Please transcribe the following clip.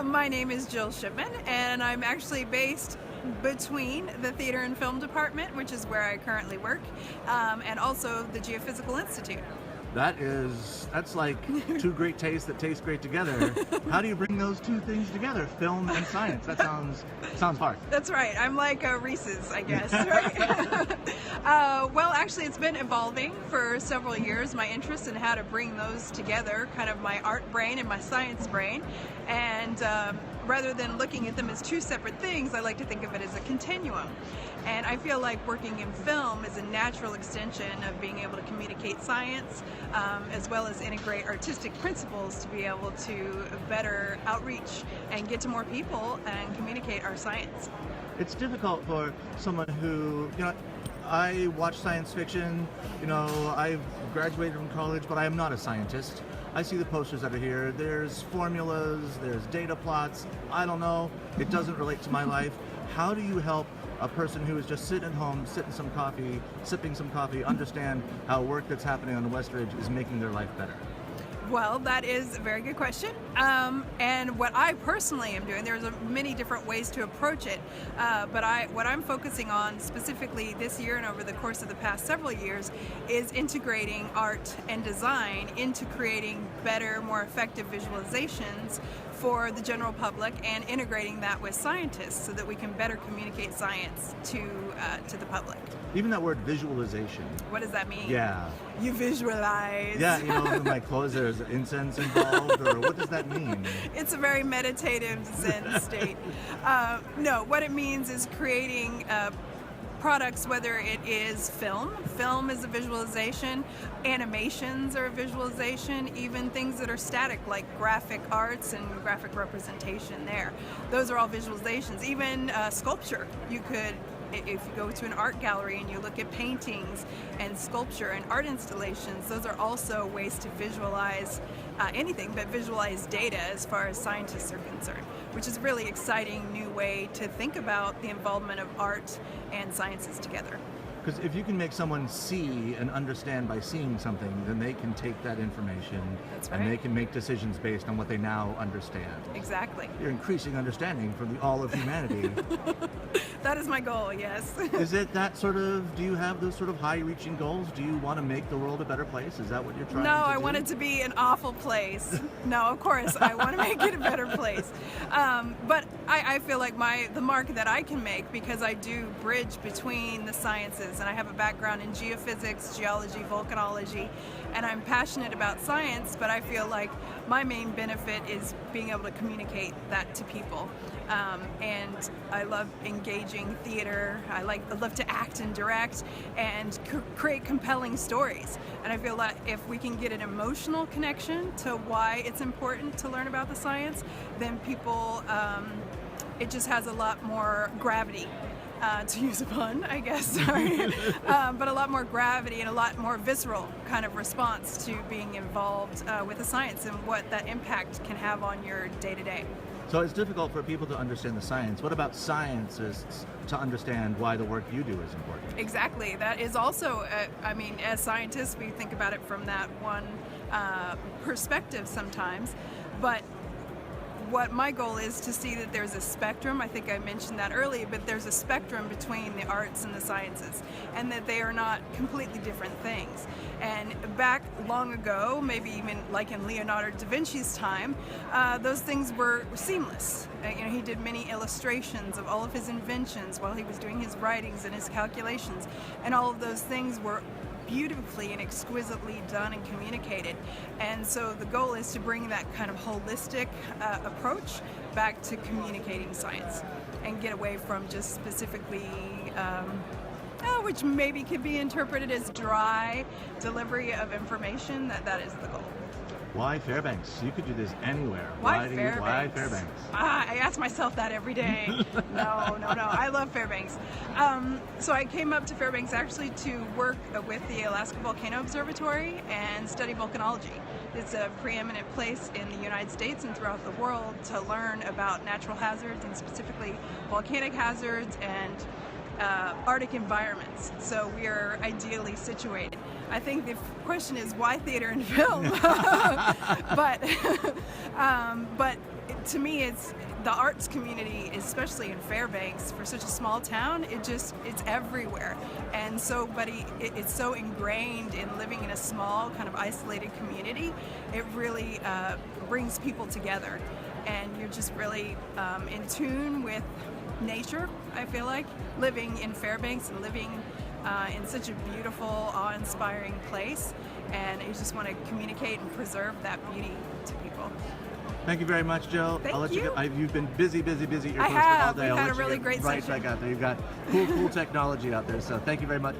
My name is Jill Shipman, and I'm actually based between the Theater and Film Department, which is where I currently work, and also the Geophysical Institute. That's like two great tastes that taste great together. How do you bring those two things together, film and science? That sounds hard. That's right. I'm like Reese's, I guess. Right? Well, actually, it's been evolving for several years, my interest in how to bring those together, kind of my art brain and my science brain. And rather than looking at them as two separate things, I like to think of it as a continuum. And I feel like working in film is a natural extension of being able to communicate science, as well as integrate artistic principles to be able to better outreach and get to more people and communicate our science. It's difficult for someone who, I watch science fiction, I've graduated from college, but I am not a scientist. I see the posters that are here. There's formulas, there's data plots. I don't know. It doesn't relate to my life. How do you help a person who is just sitting at home, sipping some coffee, understand how work that's happening on the West Ridge is making their life better? Well, that is a very good question. And what I personally am doing, there's many different ways to approach it, but what I'm focusing on specifically this year and over the course of the past several years is integrating art and design into creating better, more effective visualizations for the general public and integrating that with scientists so that we can better communicate science to the public. Even that word visualization. What does that mean? Yeah. You visualize. Yeah, in my clothes there's incense involved, or what does that mean? It's a very meditative Zen state. No, what it means is creating products, whether it is film is a visualization, animations are a visualization, even things that are static like graphic arts and graphic representation there. Those are all visualizations. Even sculpture, you could, if you go to an art gallery and you look at paintings and sculpture and art installations, those are also ways to visualize anything but visualize data as far as scientists are concerned, which is a really exciting new way to think about the involvement of art and sciences together. Because if you can make someone see and understand by seeing something, then they can take that information. That's right. And they can make decisions based on what they now understand. Exactly. You're increasing understanding for all of humanity. That is my goal, yes. Is it that do you have those sort of high-reaching goals? Do you want to make the world a better place? Is that what you're trying to do? No, I want it to be an awful place. No, of course, I want to make it a better place. But I feel like the mark that I can make, because I do bridge between the sciences, and I have a background in geophysics, geology, volcanology, and I'm passionate about science, but I feel like my main benefit is being able to communicate that to people. And I love engaging theater. I love to act and direct and create compelling stories. And I feel that if we can get an emotional connection to why it's important to learn about the science, then people, it just has a lot more gravity. To use a pun, I guess, sorry, but a lot more gravity and a lot more visceral kind of response to being involved with the science and what that impact can have on your day-to-day. So it's difficult for people to understand the science. What about scientists to understand why the work you do is important? Exactly. That is also, as scientists, we think about it from that one perspective sometimes, but what my goal is to see that there's a spectrum. I think I mentioned that earlier, but there's a spectrum between the arts and the sciences, and that they are not completely different things. And back long ago, maybe even like in Leonardo da Vinci's time, those things were seamless. He did many illustrations of all of his inventions while he was doing his writings and his calculations, and all of those things were beautifully and exquisitely done and communicated. And so the goal is to bring that kind of holistic approach back to communicating science and get away from just specifically which maybe could be interpreted as dry delivery of information. That is the goal. Why Fairbanks? You could do this anywhere. Why Fairbanks? Why Fairbanks? I ask myself that every day. No. I love Fairbanks. So I came up to Fairbanks actually to work with the Alaska Volcano Observatory and study volcanology. It's a preeminent place in the United States and throughout the world to learn about natural hazards, and specifically volcanic hazards and Arctic environments. So we are ideally situated. I think the question is why theater and film, but to me, it's the arts community, especially in Fairbanks, for such a small town. It's everywhere, and it's so ingrained in living in a small, kind of isolated community. It really brings people together, and you're just really in tune with nature. I feel like living in Fairbanks and living in such a beautiful, awe-inspiring place, and you just want to communicate and preserve that beauty to people. Thank you very much, Jill. Thank I'll let you. you go. You've been busy at your post all I have. day. We've I'll had let a you really get great right session. back out there. You've got cool technology out there. So thank you very much.